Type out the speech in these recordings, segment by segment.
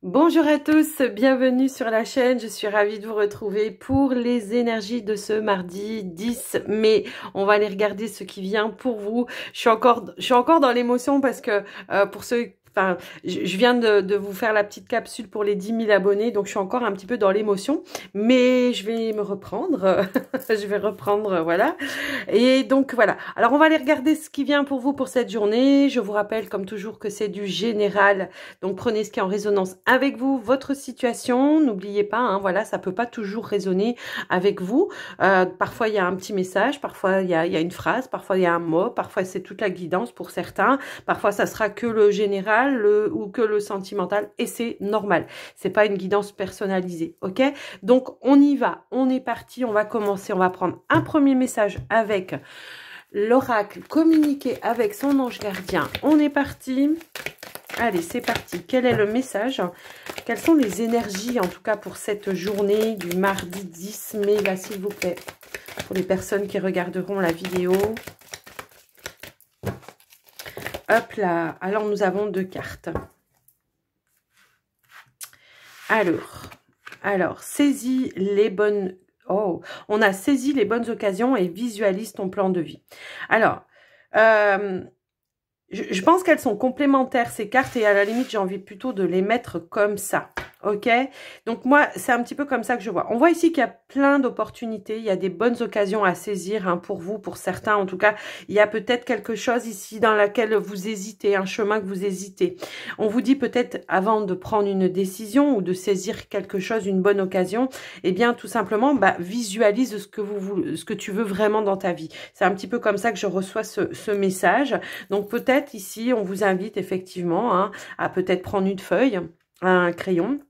Bonjour à tous, bienvenue sur la chaîne, je suis ravie de vous retrouver pour les énergies de ce mardi 10 mai. On va aller regarder ce qui vient pour vous. Je suis encore dans l'émotion parce que pour ceux... Enfin, je viens de vous faire la petite capsule pour les 10 000 abonnés, donc je suis encore un petit peu dans l'émotion, mais je vais me reprendre, je vais reprendre, voilà. Et donc voilà, alors on va aller regarder ce qui vient pour vous pour cette journée. Je vous rappelle comme toujours que c'est du général, donc prenez ce qui est en résonance avec vous, votre situation. N'oubliez pas, hein, voilà, ça peut pas toujours résonner avec vous. Parfois il y a un petit message, parfois il y a une phrase, parfois il y a un mot, parfois c'est toute la guidance pour certains, parfois ça sera que le général ou que le sentimental, et c'est normal. C'est pas une guidance personnalisée, ok? Donc on y va, on est parti, on va commencer, on va prendre un premier message avec l'oracle, communiquer avec son ange gardien. On est parti. Allez, c'est parti. Quel est le message? Quelles sont les énergies, en tout cas, pour cette journée du mardi 10 mai, là, s'il vous plaît, pour les personnes qui regarderont la vidéo. Hop là. Alors, nous avons deux cartes. Alors, saisis les bonnes... Oh, on a saisi les bonnes occasions et visualise ton plan de vie. Alors, je pense qu'elles sont complémentaires, ces cartes, et à la limite, j'ai envie plutôt de les mettre comme ça. Ok, donc moi, c'est un petit peu comme ça que je vois. On voit ici qu'il y a plein d'opportunités, il y a des bonnes occasions à saisir, hein, pour vous, pour certains. En tout cas, il y a peut-être quelque chose ici dans laquelle vous hésitez, un chemin que vous hésitez. On vous dit peut-être avant de prendre une décision ou de saisir quelque chose, une bonne occasion, eh bien tout simplement, visualise ce que tu veux vraiment dans ta vie. C'est un petit peu comme ça que je reçois ce message. Donc peut-être ici, on vous invite effectivement, hein, à peut-être prendre une feuille, un crayon,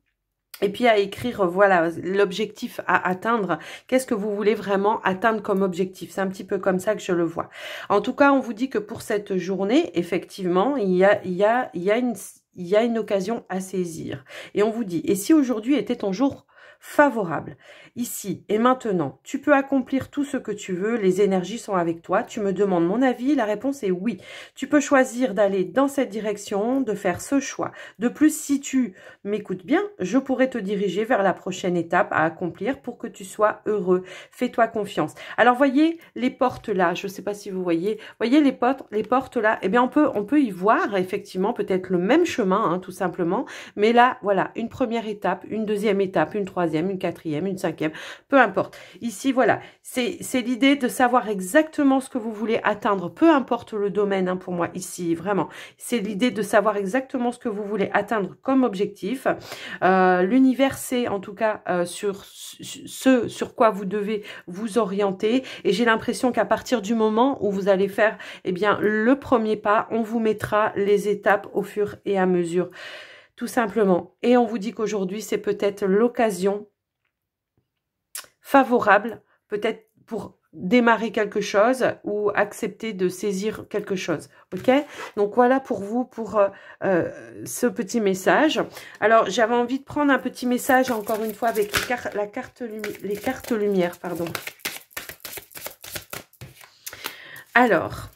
et puis à écrire, voilà, l'objectif à atteindre. Qu'est-ce que vous voulez vraiment atteindre comme objectif? C'est un petit peu comme ça que je le vois. En tout cas, on vous dit que pour cette journée, effectivement, il y a une occasion à saisir. Et on vous dit, et si aujourd'hui était ton jour favorable, ici et maintenant, tu peux accomplir tout ce que tu veux, les énergies sont avec toi. Tu me demandes mon avis, la réponse est oui. Tu peux choisir d'aller dans cette direction, de faire ce choix. De plus, si tu m'écoutes bien, je pourrais te diriger vers la prochaine étape à accomplir pour que tu sois heureux. Fais-toi confiance. Alors, voyez les portes là, je ne sais pas si vous voyez les portes là, eh bien on peut y voir effectivement peut-être le même chemin, hein, tout simplement, mais là, voilà, une première étape, une deuxième étape, une troisième, une quatrième, une cinquième, peu importe. Ici, voilà, c'est l'idée de savoir exactement ce que vous voulez atteindre, peu importe le domaine, hein, pour moi, ici, vraiment. C'est l'idée de savoir exactement ce que vous voulez atteindre comme objectif. L'univers sait, en tout cas, sur quoi vous devez vous orienter. Et j'ai l'impression qu'à partir du moment où vous allez faire, eh bien, le premier pas, on vous mettra les étapes au fur et à mesure. Tout simplement. Et on vous dit qu'aujourd'hui, c'est peut-être l'occasion favorable, peut-être pour démarrer quelque chose ou accepter de saisir quelque chose. Ok? Donc voilà pour vous, pour ce petit message. Alors, j'avais envie de prendre un petit message, encore une fois, avec les cartes lumière, pardon. Alors...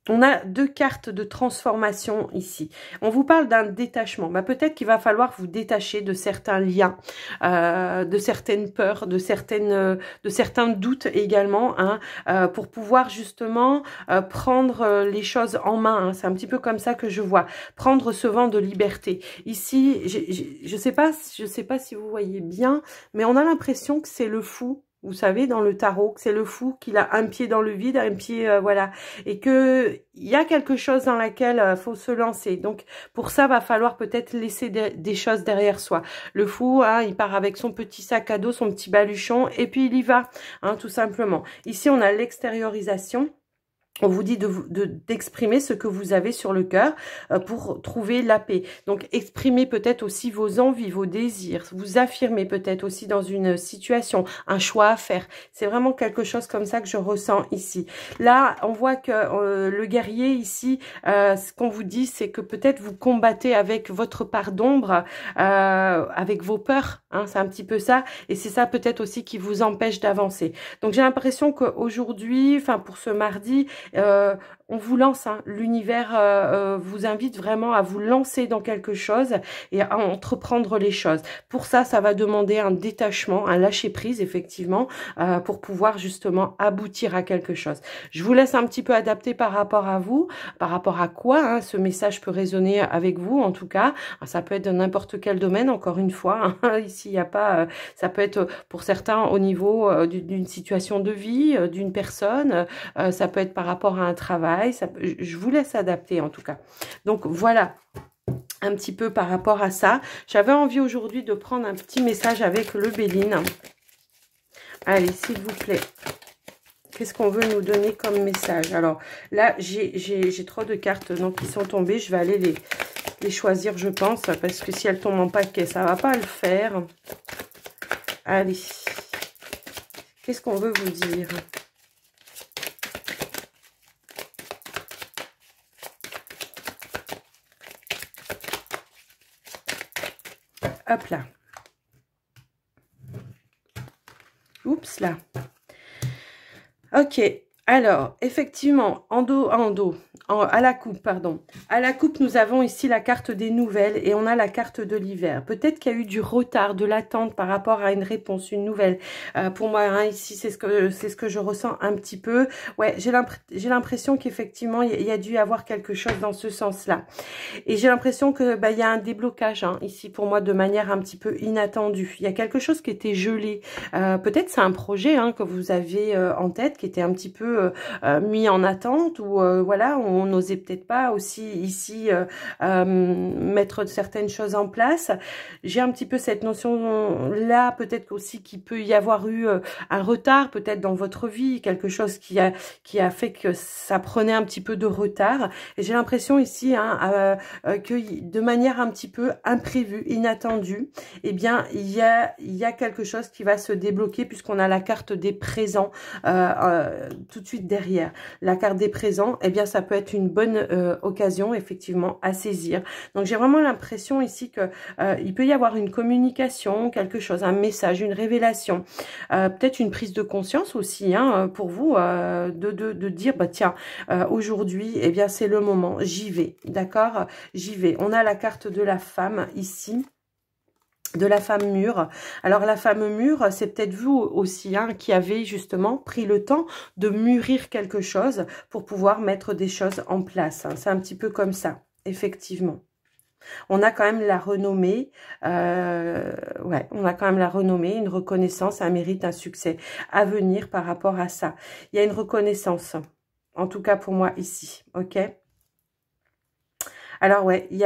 on a deux cartes de transformation ici. On vous parle d'un détachement. Peut-être qu'il va falloir vous détacher de certains liens, de certaines peurs, de certains doutes également, hein, pour pouvoir justement prendre les choses en main. Hein. C'est un petit peu comme ça que je vois. Prendre ce vent de liberté. Ici, je sais pas si vous voyez bien, mais on a l'impression que c'est le fou. Vous savez, dans le tarot, que c'est le fou, qu'il a un pied dans le vide, un pied, voilà. Et que il y a quelque chose dans laquelle faut se lancer. Donc, pour ça, va falloir peut-être laisser des choses derrière soi. Le fou, hein, il part avec son petit sac à dos, son petit baluchon, et puis il y va, hein, tout simplement. Ici, on a l'extériorisation. On vous dit d'exprimer ce que vous avez sur le cœur pour trouver la paix. Donc, exprimez peut-être aussi vos envies, vos désirs. Vous affirmez peut-être aussi dans une situation, un choix à faire. C'est vraiment quelque chose comme ça que je ressens ici. Là, on voit que le guerrier ici, ce qu'on vous dit, c'est que peut-être vous combattez avec votre part d'ombre, avec vos peurs. Hein, c'est un petit peu ça. Et c'est ça peut-être aussi qui vous empêche d'avancer. Donc, j'ai l'impression qu'aujourd'hui, enfin pour ce mardi, On vous lance, hein. L'univers vous invite vraiment à vous lancer dans quelque chose et à entreprendre les choses. Pour ça, ça va demander un détachement, un lâcher-prise, effectivement, pour pouvoir justement aboutir à quelque chose. Je vous laisse un petit peu adapter par rapport à vous, par rapport à quoi hein, ce message peut résonner avec vous, en tout cas. Ça peut être dans n'importe quel domaine, encore une fois. Hein. Ici, il n'y a pas... ça peut être pour certains au niveau d'une situation de vie, d'une personne. Ça peut être par rapport à un travail. Je vous laisse adapter en tout cas. Donc voilà un petit peu par rapport à ça. J'avais envie aujourd'hui de prendre un petit message avec le Béline. Allez, s'il vous plaît. Qu'est-ce qu'on veut nous donner comme message? Alors là, j'ai trop de cartes donc, qui sont tombées. Je vais aller les choisir, je pense, parce que si elles tombent en paquet, ça ne va pas le faire. Allez. Qu'est-ce qu'on veut vous dire? Hop là. Oups là. Ok. Alors, effectivement, à la coupe, pardon. À la coupe, nous avons ici la carte des nouvelles et on a la carte de l'hiver. Peut-être qu'il y a eu du retard, de l'attente par rapport à une réponse, une nouvelle. Pour moi, hein, ici, c'est ce que je ressens un petit peu. Ouais, j'ai l'impression qu'effectivement, il y a dû y avoir quelque chose dans ce sens-là. Et j'ai l'impression que il y a un déblocage hein, ici pour moi de manière un petit peu inattendue. Il y a quelque chose qui était gelé. Peut-être c'est un projet hein, que vous avez en tête qui était un petit peu mis en attente ou voilà, on n'osait peut-être pas aussi ici mettre certaines choses en place. J'ai un petit peu cette notion là, peut-être aussi qu'il peut y avoir eu un retard peut-être dans votre vie, quelque chose qui a fait que ça prenait un petit peu de retard. Et j'ai l'impression ici hein, que de manière un petit peu imprévue, inattendue, eh bien il y a quelque chose qui va se débloquer puisqu'on a la carte des présents tout de suite derrière. La carte des présents, eh bien ça peut être une bonne occasion effectivement à saisir. Donc j'ai vraiment l'impression ici que il peut y avoir une communication, quelque chose, un message, une révélation, peut-être une prise de conscience aussi hein, pour vous de dire bah tiens aujourd'hui eh bien c'est le moment, j'y vais, d'accord, j'y vais. On a la carte de la femme ici, de la femme mûre. Alors la femme mûre, c'est peut-être vous aussi hein, qui avez justement pris le temps de mûrir quelque chose pour pouvoir mettre des choses en place. Hein. C'est un petit peu comme ça, effectivement. On a quand même la renommée, ouais, on a quand même la renommée, une reconnaissance, un mérite, un succès à venir par rapport à ça. Il y a une reconnaissance, en tout cas pour moi ici, ok? Alors ouais, il y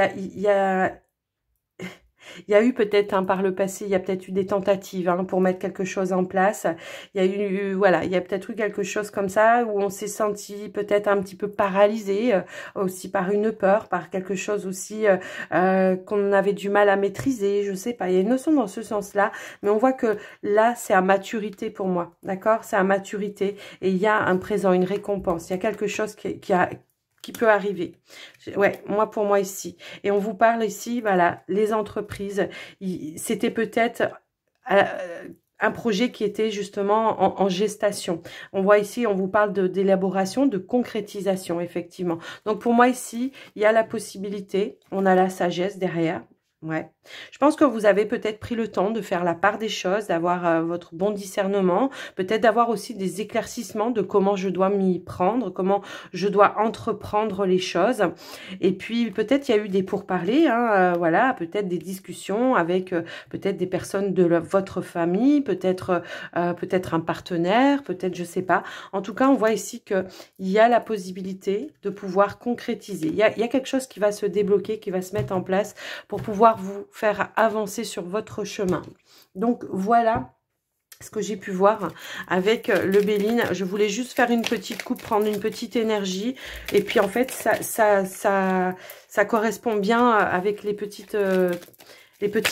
a eu peut-être hein, par le passé, il y a peut-être eu des tentatives hein, pour mettre quelque chose en place. Il y a eu, voilà, il y a peut-être eu quelque chose comme ça où on s'est senti peut-être un petit peu paralysé aussi par une peur, par quelque chose aussi qu'on avait du mal à maîtriser. Je sais pas, il y a une notion dans ce sens-là, mais on voit que là, c'est à maturité pour moi, d'accord? C'est à maturité et il y a un présent, une récompense. Il y a quelque chose qui peut arriver. Ouais, moi pour moi ici. Et on vous parle ici, voilà, les entreprises. C'était peut-être un projet qui était justement en gestation. On voit ici, on vous parle d'élaboration, de concrétisation, effectivement. Donc pour moi ici, il y a la possibilité, on a la sagesse derrière. Ouais. Je pense que vous avez peut-être pris le temps de faire la part des choses, d'avoir votre bon discernement, peut-être d'avoir aussi des éclaircissements de comment je dois m'y prendre, comment je dois entreprendre les choses. Et puis peut-être il y a eu des pourparlers, hein, voilà, peut-être des discussions avec peut-être des personnes de votre famille, peut-être peut-être un partenaire, peut-être je sais pas. En tout cas, on voit ici que il y a la possibilité de pouvoir concrétiser. Il y a quelque chose qui va se débloquer, qui va se mettre en place pour pouvoir vous faire avancer sur votre chemin. Donc voilà ce que j'ai pu voir avec le Béline. Je voulais juste faire une petite coupe, prendre une petite énergie. Et puis en fait, ça correspond bien avec les petits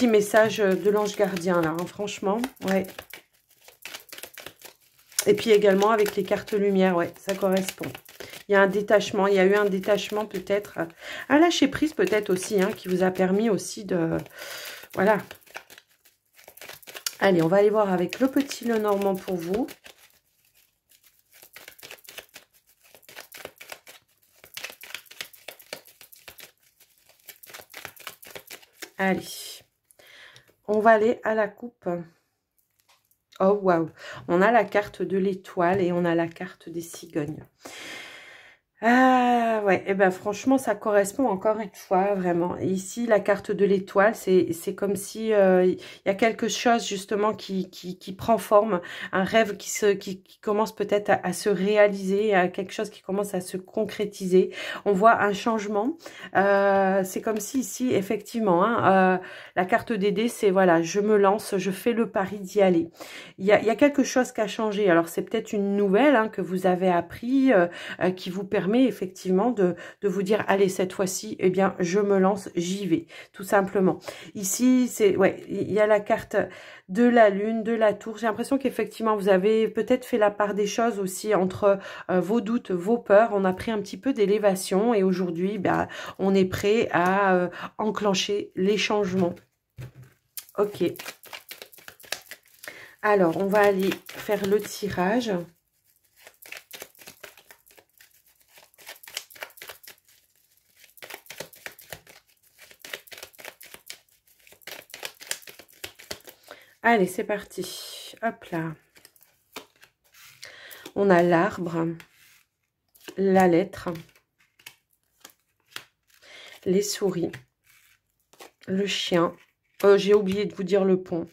messages de l'ange gardien là, hein, franchement. Ouais. Et puis également avec les cartes lumière, ouais, ça correspond. Il y a un détachement, il y a eu un détachement peut-être, un lâcher prise peut-être aussi, hein, qui vous a permis aussi de... Voilà. Allez, on va aller voir avec le petit Lenormand pour vous. Allez, on va aller à la coupe. Oh, waouh. On a la carte de l'étoile et on a la carte des cigognes. Ah ouais, et ben franchement ça correspond encore une fois vraiment. Ici la carte de l'étoile, c'est comme si il y a quelque chose justement qui prend forme, un rêve qui commence peut-être à se réaliser, à quelque chose qui commence à se concrétiser. On voit un changement. C'est comme si ici effectivement hein, la carte des dés, c'est voilà, je me lance, je fais le pari d'y aller. Il y a quelque chose qui a changé. Alors c'est peut-être une nouvelle hein, que vous avez appris qui vous permet effectivement de vous dire allez cette fois-ci eh bien je me lance, j'y vais tout simplement. Ici c'est ouais, il y a la carte de la lune, de la tour. J'ai l'impression qu'effectivement vous avez peut-être fait la part des choses aussi entre vos doutes, vos peurs. On a pris un petit peu d'élévation et aujourd'hui ben, on est prêt à enclencher les changements. Ok, alors on va aller faire le tirage. Allez, c'est parti. Hop là. On a l'arbre, la lettre, les souris, le chien. J'ai oublié de vous dire le pont.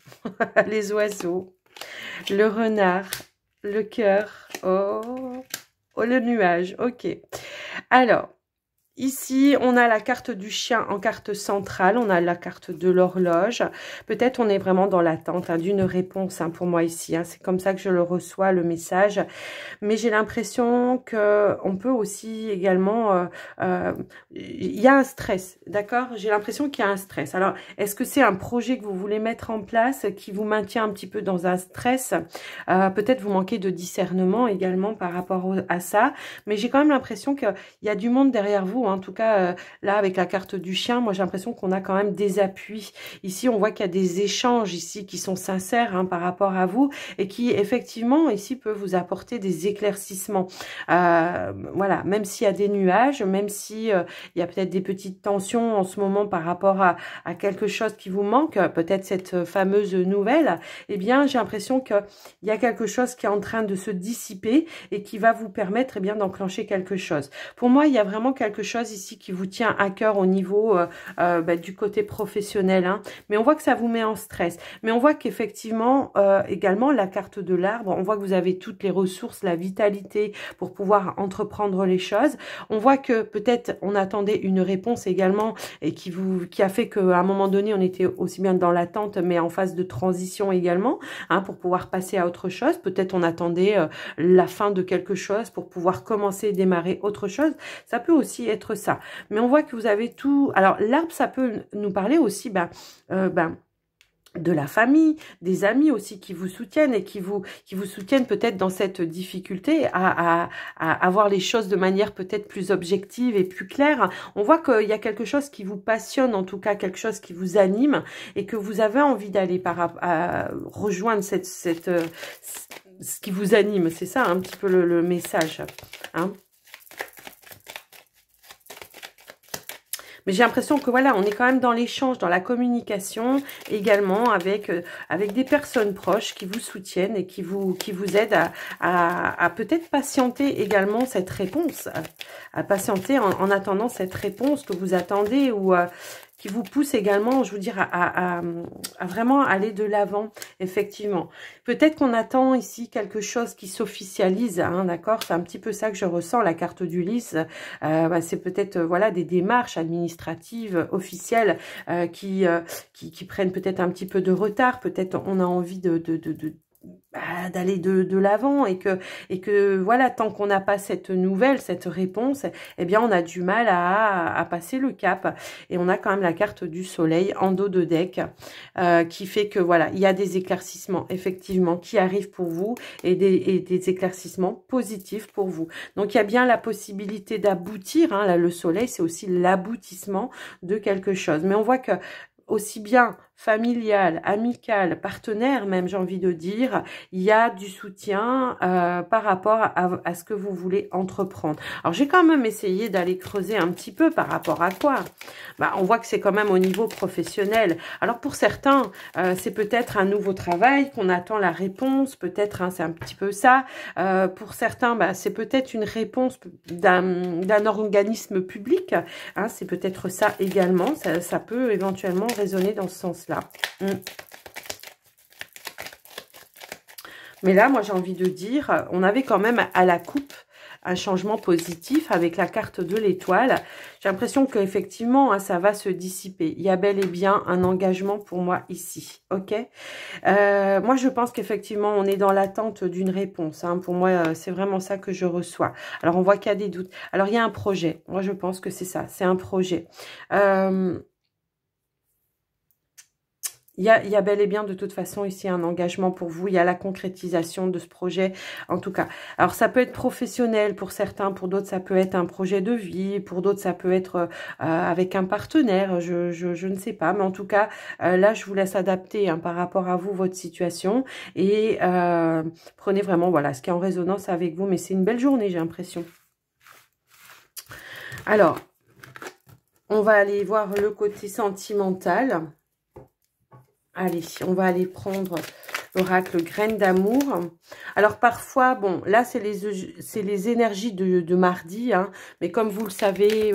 Les oiseaux, le renard, le cœur. Oh, le nuage. Ok. Alors, ici, on a la carte du chien en carte centrale, on a la carte de l'horloge. Peut-être on est vraiment dans l'attente hein, d'une réponse hein, pour moi ici. Hein. C'est comme ça que je le reçois, le message. Mais j'ai l'impression qu'on peut aussi également... il y a un stress, d'accord? J'ai l'impression qu'il y a un stress. Alors, est-ce que c'est un projet que vous voulez mettre en place qui vous maintient un petit peu dans un stress? Peut-être vous manquez de discernement également par rapport à ça. Mais j'ai quand même l'impression qu'il y a du monde derrière vous. En tout cas, là, avec la carte du chien, moi, j'ai l'impression qu'on a quand même des appuis. Ici, on voit qu'il y a des échanges ici qui sont sincères hein, par rapport à vous et qui, effectivement, ici, peuvent vous apporter des éclaircissements. Voilà, même s'il y a des nuages, même si il y a peut-être des petites tensions en ce moment par rapport à quelque chose qui vous manque, peut-être cette fameuse nouvelle, eh bien, j'ai l'impression qu'il y a quelque chose qui est en train de se dissiper et qui va vous permettre eh bien d'enclencher quelque chose. Pour moi, il y a vraiment quelque chose ici qui vous tient à cœur au niveau du côté professionnel, hein. Mais on voit que ça vous met en stress. Mais on voit qu'effectivement, également, la carte de l'arbre, on voit que vous avez toutes les ressources, la vitalité pour pouvoir entreprendre les choses. On voit que peut-être on attendait une réponse également et qui a fait qu'à un moment donné, on était aussi bien dans l'attente, mais en phase de transition également, hein, pour pouvoir passer à autre chose. Peut-être on attendait la fin de quelque chose pour pouvoir commencer et démarrer autre chose. Ça peut aussi être ça. Mais on voit que vous avez tout... Alors, l'arbre, ça peut nous parler aussi de la famille, des amis aussi qui vous soutiennent et qui vous soutiennent peut-être dans cette difficulté à avoir les choses de manière peut-être plus objective et plus claire. On voit qu'il y a quelque chose qui vous passionne, en tout cas quelque chose qui vous anime et que vous avez envie d'aller rejoindre ce qui vous anime. C'est ça un petit peu le message, hein. Mais j'ai l'impression que voilà, on est quand même dans l'échange, dans la communication, également avec des personnes proches qui vous soutiennent et qui vous aident à peut-être patienter également cette réponse, à patienter en attendant cette réponse que vous attendez ou qui vous pousse également, je veux dire, à vraiment aller de l'avant, effectivement. Peut-être qu'on attend ici quelque chose qui s'officialise, hein, d'accord? C'est un petit peu ça que je ressens, la carte d'Ulysse. C'est peut-être, voilà, des démarches administratives officielles qui prennent peut-être un petit peu de retard. Peut-être on a envie d'aller de l'avant et que voilà, tant qu'on n'a pas cette nouvelle, cette réponse, eh bien on a du mal à passer le cap. Et on a quand même la carte du soleil en dos de deck qui fait que voilà, il y a des éclaircissements effectivement qui arrivent pour vous et des éclaircissements positifs pour vous. Donc il y a bien la possibilité d'aboutir, hein, là le soleil c'est aussi l'aboutissement de quelque chose. Mais on voit que aussi bien familial, amical, partenaire même, j'ai envie de dire, il y a du soutien par rapport à ce que vous voulez entreprendre. Alors, j'ai quand même essayé d'aller creuser un petit peu par rapport à quoi. Bah, on voit que c'est quand même au niveau professionnel. Alors, pour certains, c'est peut-être un nouveau travail qu'on attend la réponse, peut-être, hein, c'est un petit peu ça. Pour certains, bah, c'est peut-être une réponse d'un organisme public, hein, c'est peut-être ça également, ça peut éventuellement résonner dans ce sens-là. Mais là, moi, j'ai envie de dire, on avait quand même à la coupe un changement positif avec la carte de l'étoile. J'ai l'impression qu'effectivement, hein, ça va se dissiper. Il y a bel et bien un engagement pour moi ici, ok. Moi, je pense qu'effectivement, on est dans l'attente d'une réponse. Hein. Pour moi, c'est vraiment ça que je reçois. Alors, on voit qu'il y a des doutes. Alors, il y a un projet. Moi, je pense que c'est ça, c'est un projet. Il y a bel et bien de toute façon ici un engagement pour vous. Il y a la concrétisation de ce projet en tout cas. Alors ça peut être professionnel pour certains, pour d'autres ça peut être un projet de vie, pour d'autres ça peut être avec un partenaire, je ne sais pas. Mais en tout cas là je vous laisse adapter hein, par rapport à vous, votre situation. Et prenez vraiment voilà ce qui est en résonance avec vous. Mais c'est une belle journée j'ai l'impression. Alors on va aller voir le côté sentimental. Allez, on va aller prendre l'oracle Graines d'amour. Alors parfois, bon, là c'est les énergies de mardi, hein, mais comme vous le savez,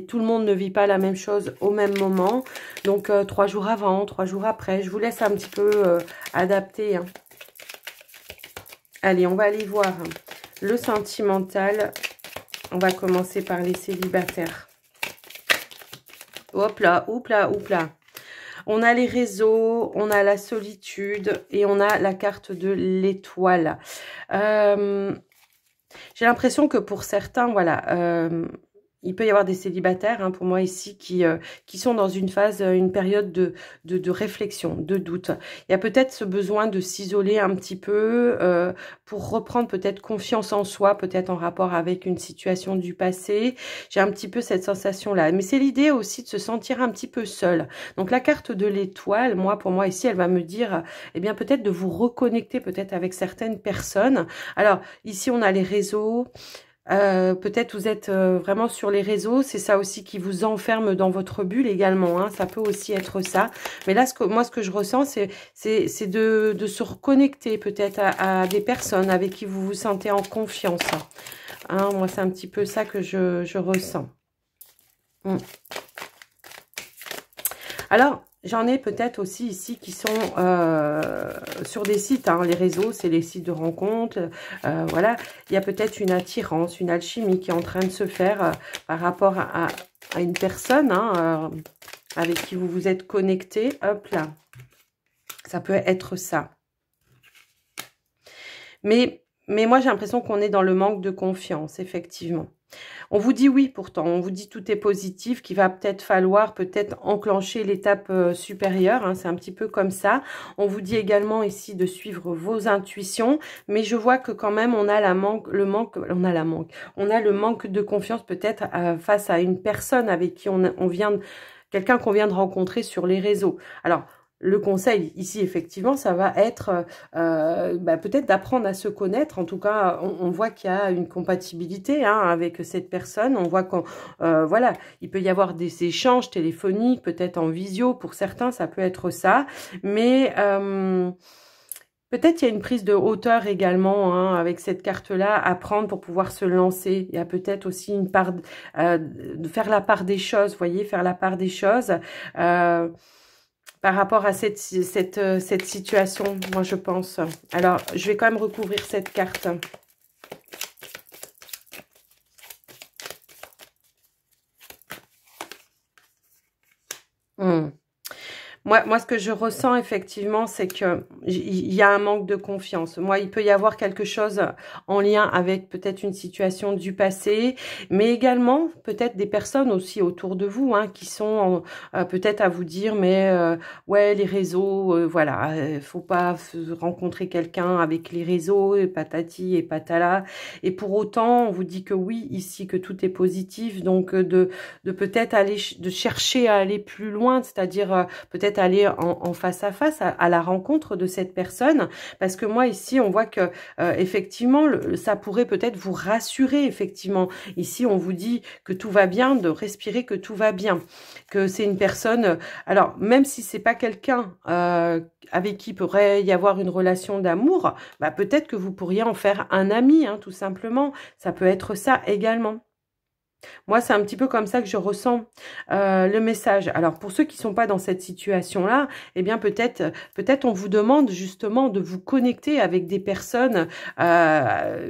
tout le monde ne vit pas la même chose au même moment. Donc 3 jours avant, 3 jours après, je vous laisse un petit peu adapter. Hein. Allez, on va aller voir le sentimental. On va commencer par les célibataires. Hop là, hop là, hop là. On a les réseaux, on a la solitude et on a la carte de l'étoile. J'ai l'impression que pour certains, voilà, il peut y avoir des célibataires, hein, pour moi ici, qui sont dans une phase, une période de réflexion, de doute. Il y a peut-être ce besoin de s'isoler un petit peu pour reprendre peut-être confiance en soi, peut-être en rapport avec une situation du passé. J'ai un petit peu cette sensation-là. Mais c'est l'idée aussi de se sentir un petit peu seul. Donc la carte de l'étoile, moi, pour moi ici, elle va me dire, eh bien peut-être de vous reconnecter peut-être avec certaines personnes. Alors ici, on a les réseaux. Peut-être vous êtes vraiment sur les réseaux, c'est ça aussi qui vous enferme dans votre bulle également, hein, ça peut aussi être ça. Mais là, moi, ce que je ressens, c'est de se reconnecter peut-être à des personnes avec qui vous vous sentez en confiance. Hein, moi, c'est un petit peu ça que je ressens. Alors, j'en ai peut-être aussi ici qui sont sur des sites, hein, les réseaux, c'est les sites de rencontres, voilà. Il y a peut-être une attirance, une alchimie qui est en train de se faire par rapport à une personne hein, avec qui vous vous êtes connecté. Hop là, ça peut être ça. Mais moi, j'ai l'impression qu'on est dans le manque de confiance, effectivement. On vous dit oui pourtant, on vous dit tout est positif, qu'il va peut-être falloir enclencher l'étape supérieure, hein, c'est un petit peu comme ça. On vous dit également ici de suivre vos intuitions, mais je vois que quand même on a le manque de confiance peut-être face à une personne avec qui quelqu'un qu'on vient de rencontrer sur les réseaux. Alors, le conseil ici, effectivement, ça va être peut-être d'apprendre à se connaître. En tout cas, on voit qu'il y a une compatibilité hein, avec cette personne. On voit voilà, il peut y avoir des échanges téléphoniques, peut-être en visio. Pour certains, ça peut être ça. Mais peut-être il y a une prise de hauteur également hein, avec cette carte-là à prendre pour pouvoir se lancer. Il y a peut-être aussi une part de faire la part des choses, vous voyez, faire la part des choses. Par rapport à cette situation, moi je pense. Alors, je vais quand même recouvrir cette carte. Moi, ce que je ressens effectivement, c'est que il y a un manque de confiance. Moi, il peut y avoir quelque chose en lien avec peut-être une situation du passé, mais également peut-être des personnes aussi autour de vous hein, qui sont peut-être à vous dire, mais ouais, les réseaux, voilà, faut pas rencontrer quelqu'un avec les réseaux, et patati et patala. Et pour autant, on vous dit que oui, ici, que tout est positif, donc de peut-être aller, de chercher à aller plus loin, c'est-à-dire peut-être aller en face à face à la rencontre de cette personne, parce que moi ici on voit que effectivement ça pourrait peut-être vous rassurer. Effectivement ici on vous dit que tout va bien, de respirer que tout va bien, que c'est une personne, alors même si c'est pas quelqu'un avec qui pourrait y avoir une relation d'amour, bah, peut-être que vous pourriez en faire un ami hein, tout simplement, ça peut être ça également. Moi, c'est un petit peu comme ça que je ressens le message. Alors, pour ceux qui ne sont pas dans cette situation-là, eh bien, peut-être on vous demande justement de vous connecter avec des personnes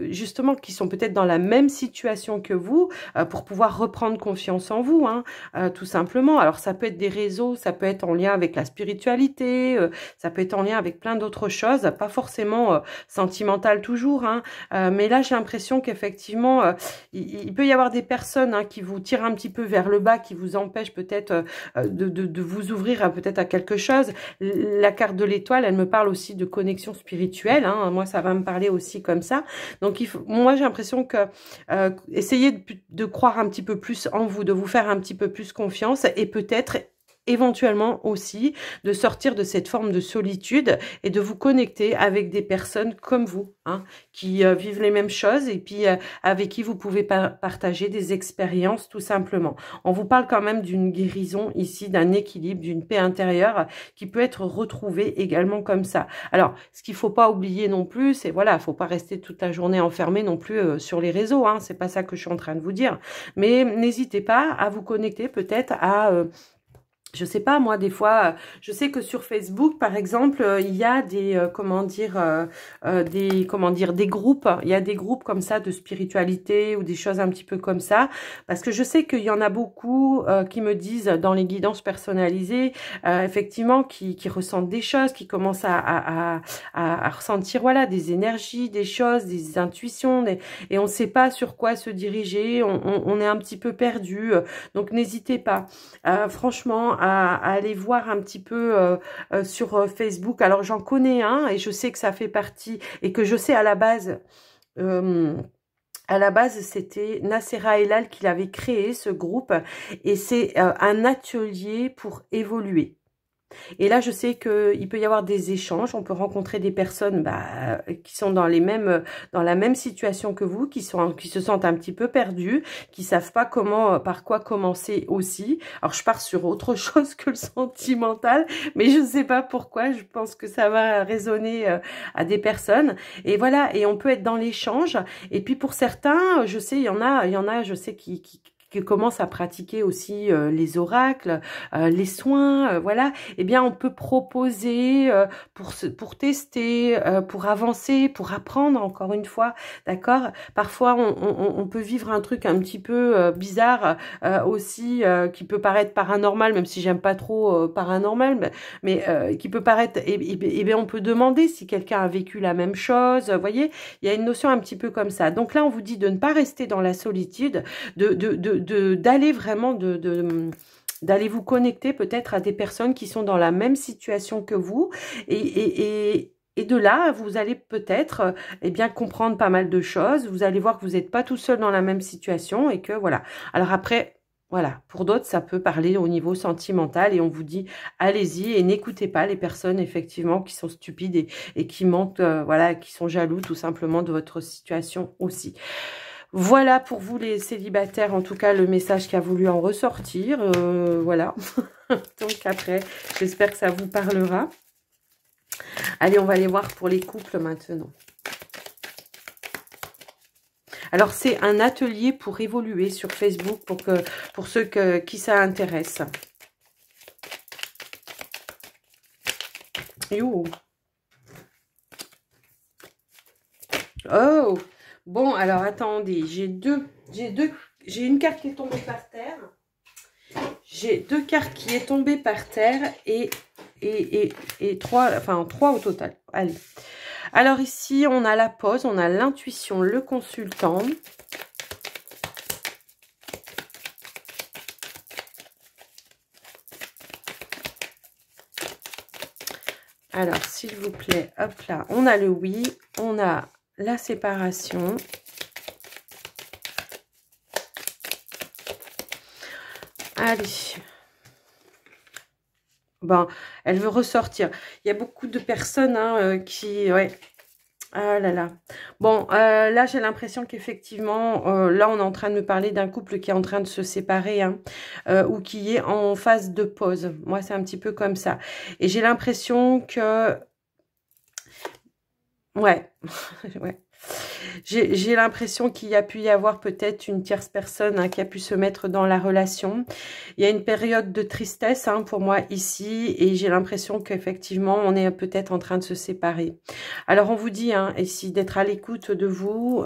justement qui sont peut-être dans la même situation que vous pour pouvoir reprendre confiance en vous, hein, tout simplement. Alors, ça peut être des réseaux, ça peut être en lien avec la spiritualité, ça peut être en lien avec plein d'autres choses, pas forcément sentimentales toujours, hein, mais là, j'ai l'impression qu'effectivement, il peut y avoir des personnes hein, qui vous tirent un petit peu vers le bas, qui vous empêchent peut-être de vous ouvrir peut-être à quelque chose. La carte de l'étoile, elle me parle aussi de connexion spirituelle. Hein. Moi, ça va me parler aussi comme ça. Donc, moi, j'ai l'impression que essayez de croire un petit peu plus en vous, de vous faire un petit peu plus confiance et peut-être éventuellement aussi de sortir de cette forme de solitude et de vous connecter avec des personnes comme vous, hein, qui vivent les mêmes choses et puis avec qui vous pouvez partager des expériences tout simplement. On vous parle quand même d'une guérison ici, d'un équilibre, d'une paix intérieure qui peut être retrouvée également comme ça. Alors, ce qu'il faut pas oublier non plus, c'est voilà, faut pas rester toute la journée enfermé non plus sur les réseaux, hein, c'est pas ça que je suis en train de vous dire. Mais n'hésitez pas à vous connecter peut-être à je sais pas, moi, des fois, je sais que sur Facebook, par exemple, il y a des, des groupes. Il y a des groupes comme ça de spiritualité ou des choses un petit peu comme ça. Parce que je sais qu'il y en a beaucoup qui me disent dans les guidances personnalisées, effectivement, qui ressentent des choses, qui commencent à ressentir, voilà, des énergies, des choses, des intuitions, et on ne sait pas sur quoi se diriger. On est un petit peu perdu. Donc, n'hésitez pas. Franchement, à aller voir un petit peu sur Facebook. Alors, j'en connais un et je sais que ça fait partie et que je sais à la base... c'était Nassera Elal qui l'avait créé, ce groupe, et c'est un atelier pour évoluer. Et là, je sais qu'il peut y avoir des échanges. On peut rencontrer des personnes qui sont dans la même situation que vous, qui se sentent un petit peu perdues, qui savent pas par quoi commencer aussi. Alors, je pars sur autre chose que le sentimental, mais je ne sais pas pourquoi. Je pense que ça va résonner à des personnes. Et voilà. Et on peut être dans l'échange. Et puis, pour certains, je sais, il y en a, je sais qui commencent à pratiquer aussi les oracles, les soins, voilà, eh bien on peut proposer pour tester, pour avancer, pour apprendre encore une fois, d'accord. Parfois on peut vivre un truc un petit peu bizarre aussi, qui peut paraître paranormal, même si j'aime pas trop paranormal, mais qui peut paraître, et bien on peut demander si quelqu'un a vécu la même chose, vous voyez, il y a une notion un petit peu comme ça. Donc là on vous dit de ne pas rester dans la solitude, d'aller vraiment d'aller vous connecter peut-être à des personnes qui sont dans la même situation que vous et de là, vous allez peut-être eh bien comprendre pas mal de choses. Vous allez voir que vous n'êtes pas tout seul dans la même situation et que voilà. Alors après, voilà, pour d'autres, ça peut parler au niveau sentimental et on vous dit allez-y et n'écoutez pas les personnes effectivement qui sont stupides et qui mentent, voilà, qui sont jaloux tout simplement de votre situation aussi. Voilà pour vous les célibataires, en tout cas le message qui a voulu en ressortir, voilà. Donc après, j'espère que ça vous parlera. Allez, on va aller voir pour les couples maintenant. Alors c'est un atelier pour évoluer sur Facebook pour ceux qui ça intéresse. Yo. Oh. Bon, alors attendez, j'ai une carte qui est tombée par terre. J'ai deux cartes qui est tombée par terre et et 3, enfin 3 au total. Allez. Alors ici, on a la pause, on a l'intuition, le consultant. Alors, s'il vous plaît, hop là, on a le oui, on a la séparation. Allez. Bon, elle veut ressortir. Il y a beaucoup de personnes hein, qui... Ouais. Ah là là. Bon, là, j'ai l'impression qu'effectivement, là, on est en train de me parler d'un couple qui est en train de se séparer hein, ou qui est en phase de pause. Moi, c'est un petit peu comme ça. Et j'ai l'impression que... Ouais, ouais. J'ai l'impression qu'il y a pu y avoir peut-être une tierce personne hein, qui a pu se mettre dans la relation. Il y a une période de tristesse hein, pour moi ici et j'ai l'impression qu'effectivement on est peut-être en train de se séparer. Alors on vous dit hein, ici d'être à l'écoute de vous.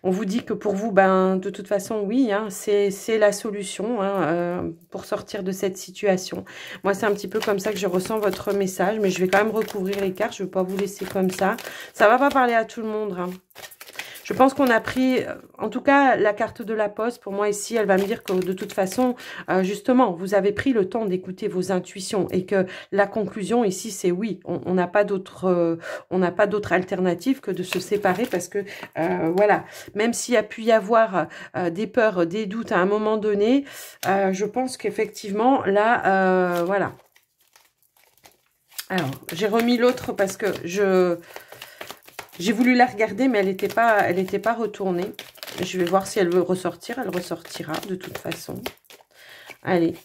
On vous dit que pour vous, ben, de toute façon, oui, hein, c'est la solution hein, pour sortir de cette situation. Moi, c'est un petit peu comme ça que je ressens votre message, mais je vais quand même recouvrir les cartes. Je ne veux pas vous laisser comme ça. Ça ne va pas parler à tout le monde. Hein. Je pense qu'on a pris, en tout cas, la carte de la poste. Pour moi, ici, elle va me dire que de toute façon, justement, vous avez pris le temps d'écouter vos intuitions et que la conclusion ici, c'est oui. On n'a pas d'autre alternative que de se séparer parce que, voilà, même s'il y a pu y avoir des peurs, des doutes à un moment donné, je pense qu'effectivement, là, voilà. Alors, j'ai remis l'autre parce que j'ai voulu la regarder, mais elle n'était pas retournée. Je vais voir si elle veut ressortir. Elle ressortira de toute façon. Allez.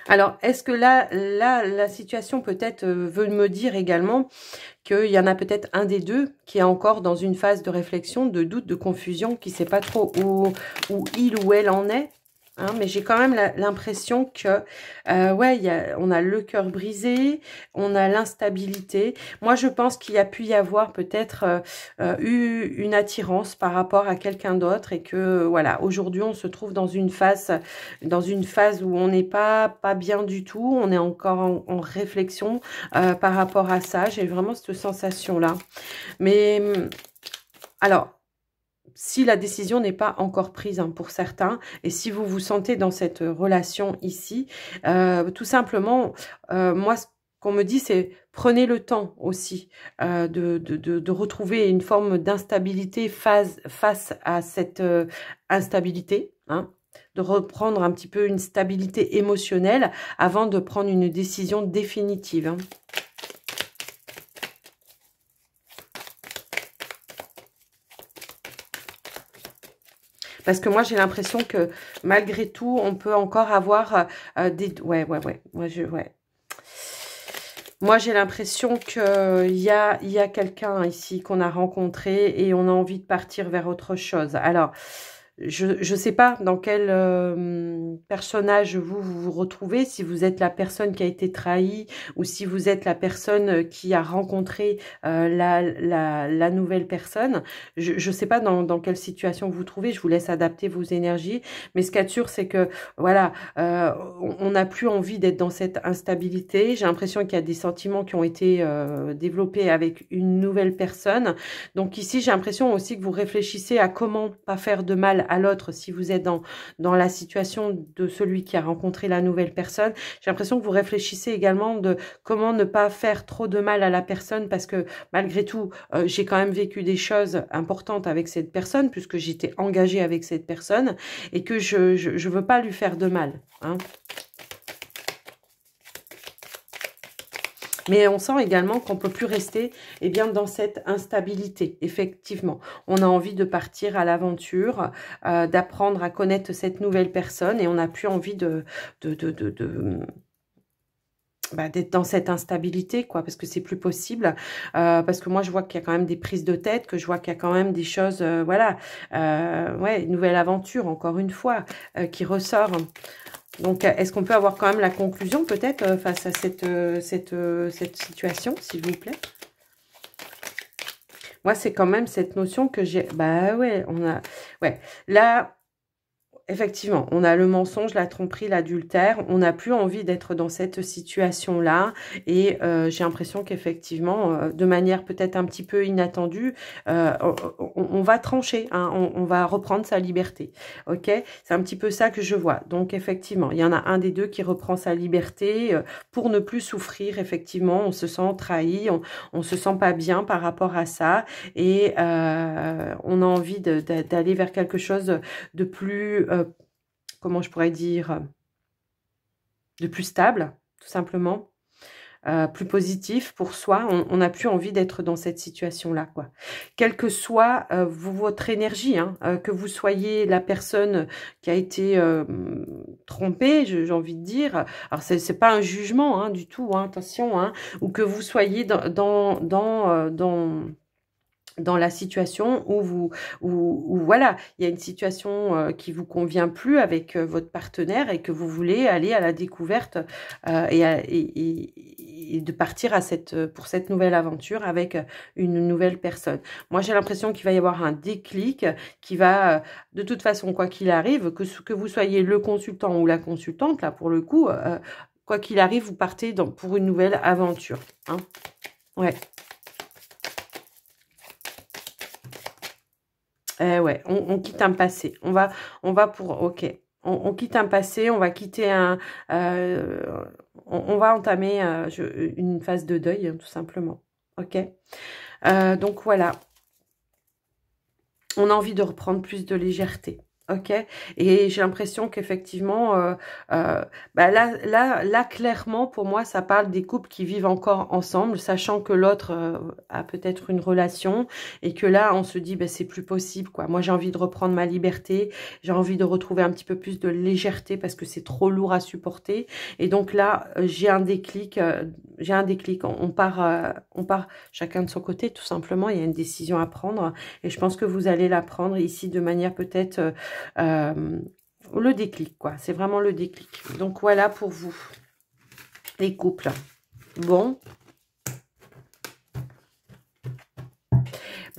Alors, est-ce que là, la situation peut-être veut me dire également qu'il y en a peut-être un des deux qui est encore dans une phase de réflexion, de doute, de confusion, qui ne sait pas trop où il ou elle en est. Hein, mais j'ai quand même l'impression que, ouais, on a le cœur brisé, on a l'instabilité. Moi, je pense qu'il y a pu y avoir peut-être eu une attirance par rapport à quelqu'un d'autre et que, voilà, aujourd'hui, on se trouve dans une phase où on n'est pas bien du tout. On est encore en réflexion par rapport à ça. J'ai vraiment cette sensation-là. Mais, alors... Si la décision n'est pas encore prise hein, pour certains, et si vous vous sentez dans cette relation ici, tout simplement, moi, ce qu'on me dit, c'est prenez le temps aussi de retrouver une forme d'instabilité face à cette instabilité, hein, de reprendre un petit peu une stabilité émotionnelle avant de prendre une décision définitive. Hein. Parce que moi, j'ai l'impression que malgré tout, on peut encore avoir des... Ouais. Moi, j'ai l'impression qu'il y a quelqu'un ici qu'on a rencontré et on a envie de partir vers autre chose. Alors... Je ne sais pas dans quel personnage vous retrouvez, si vous êtes la personne qui a été trahie ou si vous êtes la personne qui a rencontré la nouvelle personne. Je ne sais pas dans quelle situation vous vous trouvez, je vous laisse adapter vos énergies. Mais ce qu'il y a de sûr, c'est que voilà, on n'a plus envie d'être dans cette instabilité. J'ai l'impression qu'il y a des sentiments qui ont été développés avec une nouvelle personne. Donc ici, j'ai l'impression aussi que vous réfléchissez à comment pas faire de mal à l'autre si vous êtes dans la situation de celui qui a rencontré la nouvelle personne. J'ai l'impression que vous réfléchissez également de comment ne pas faire trop de mal à la personne parce que malgré tout, j'ai quand même vécu des choses importantes avec cette personne puisque j'étais engagée avec cette personne et que je veux pas lui faire de mal. Hein. Mais on sent également qu'on ne peut plus rester bien, dans cette instabilité, effectivement. On a envie de partir à l'aventure, d'apprendre à connaître cette nouvelle personne et on n'a plus envie d'être dans cette instabilité, quoi, parce que c'est plus possible. Parce que moi, je vois qu'il y a quand même des prises de tête, que je vois qu'il y a quand même des choses, voilà. Ouais, une nouvelle aventure, encore une fois, qui ressort. Donc, est-ce qu'on peut avoir quand même la conclusion, peut-être, face à cette situation, s'il vous plaît? Moi, c'est quand même cette notion que j'ai... Bah ouais, on a... Ouais, là, effectivement, on a le mensonge, la tromperie, l'adultère. On n'a plus envie d'être dans cette situation-là. Et j'ai l'impression qu'effectivement, de manière peut-être un petit peu inattendue, on va trancher, hein, on va reprendre sa liberté. Ok, c'est un petit peu ça que je vois. Donc effectivement, il y en a un des deux qui reprend sa liberté pour ne plus souffrir. Effectivement, on se sent trahi, on se sent pas bien par rapport à ça. Et on a envie d'aller vers quelque chose de plus, comment je pourrais dire, de plus stable, tout simplement, plus positif pour soi. On n'a plus envie d'être dans cette situation-là, quoi. Quelle que soit votre énergie, hein, que vous soyez la personne qui a été trompée, j'ai envie de dire. Alors, c'est pas un jugement, hein, du tout, hein, attention, hein, ou que vous soyez dans la situation où voilà, il y a une situation qui vous convient plus avec votre partenaire et que vous voulez aller à la découverte et de partir pour cette nouvelle aventure avec une nouvelle personne. Moi, j'ai l'impression qu'il va y avoir un déclic qui va, de toute façon, quoi qu'il arrive, que vous soyez le consultant ou la consultante, là, pour le coup, quoi qu'il arrive, vous partez pour une nouvelle aventure. Hein. Ouais. Ouais, on quitte un passé. On va pour... Ok. On quitte un passé, on va quitter on va entamer une phase de deuil, hein, tout simplement. Ok. Donc voilà. On a envie de reprendre plus de légèreté. Ok, et j'ai l'impression qu'effectivement, là, clairement, pour moi, ça parle des couples qui vivent encore ensemble, sachant que l'autre a peut-être une relation et que là, on se dit, c'est plus possible, quoi. Moi, j'ai envie de reprendre ma liberté, j'ai envie de retrouver un petit peu plus de légèreté parce que c'est trop lourd à supporter. Et donc là, j'ai un déclic, on part chacun de son côté, tout simplement. Il y a une décision à prendre et je pense que vous allez la prendre ici de manière peut-être... le déclic, quoi. C'est vraiment le déclic. Donc, voilà pour vous, les couples. Bon.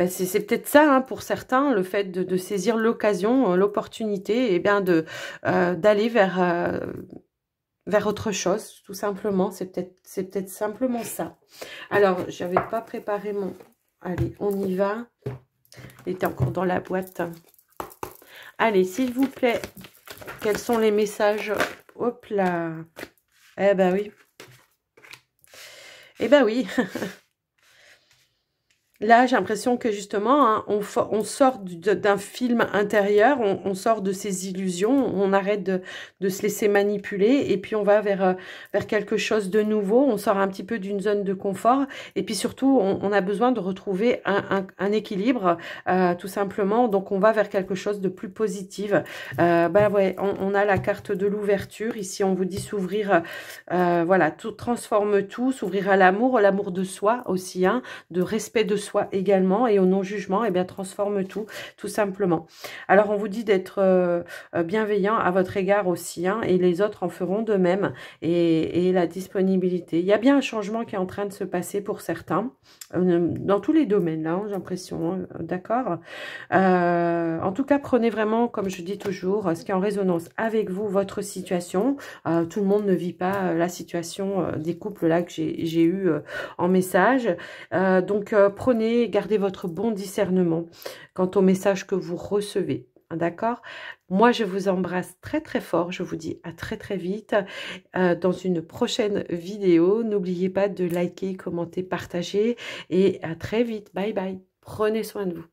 C'est peut-être ça, hein, pour certains, le fait de saisir l'occasion, l'opportunité, et bien d'aller vers autre chose, tout simplement. C'est peut-être simplement ça. Alors, j'avais pas préparé mon... Allez, on y va. Il était encore dans la boîte. Allez, s'il vous plaît, quels sont les messages? Hop là. Eh ben oui. Eh ben oui. Là, j'ai l'impression que justement, hein, on sort d'un film intérieur, on sort de ses illusions, on arrête de se laisser manipuler et puis on va vers quelque chose de nouveau, on sort un petit peu d'une zone de confort et puis surtout, on a besoin de retrouver un équilibre, tout simplement. Donc, on va vers quelque chose de plus positif. Ouais, on a la carte de l'ouverture. Ici, on vous dit s'ouvrir, voilà, tout transforme tout, s'ouvrir à l'amour de soi aussi, hein, de respect de soi également et au non-jugement, et bien transforme tout simplement. Alors on vous dit d'être bienveillant à votre égard aussi, hein, et les autres en feront de même, et la disponibilité. Il y a bien un changement qui est en train de se passer pour certains, dans tous les domaines là, hein, j'ai l'impression, hein, d'accord. En tout cas, prenez vraiment, comme je dis toujours, ce qui est en résonance avec vous, votre situation. Tout le monde ne vit pas la situation des couples là que j'ai eu en message. Donc, prenez, gardez votre bon discernement quant au message que vous recevez. D'accord? Moi, je vous embrasse très très fort. Je vous dis à très très vite dans une prochaine vidéo. N'oubliez pas de liker, commenter, partager et à très vite. Bye bye. Prenez soin de vous.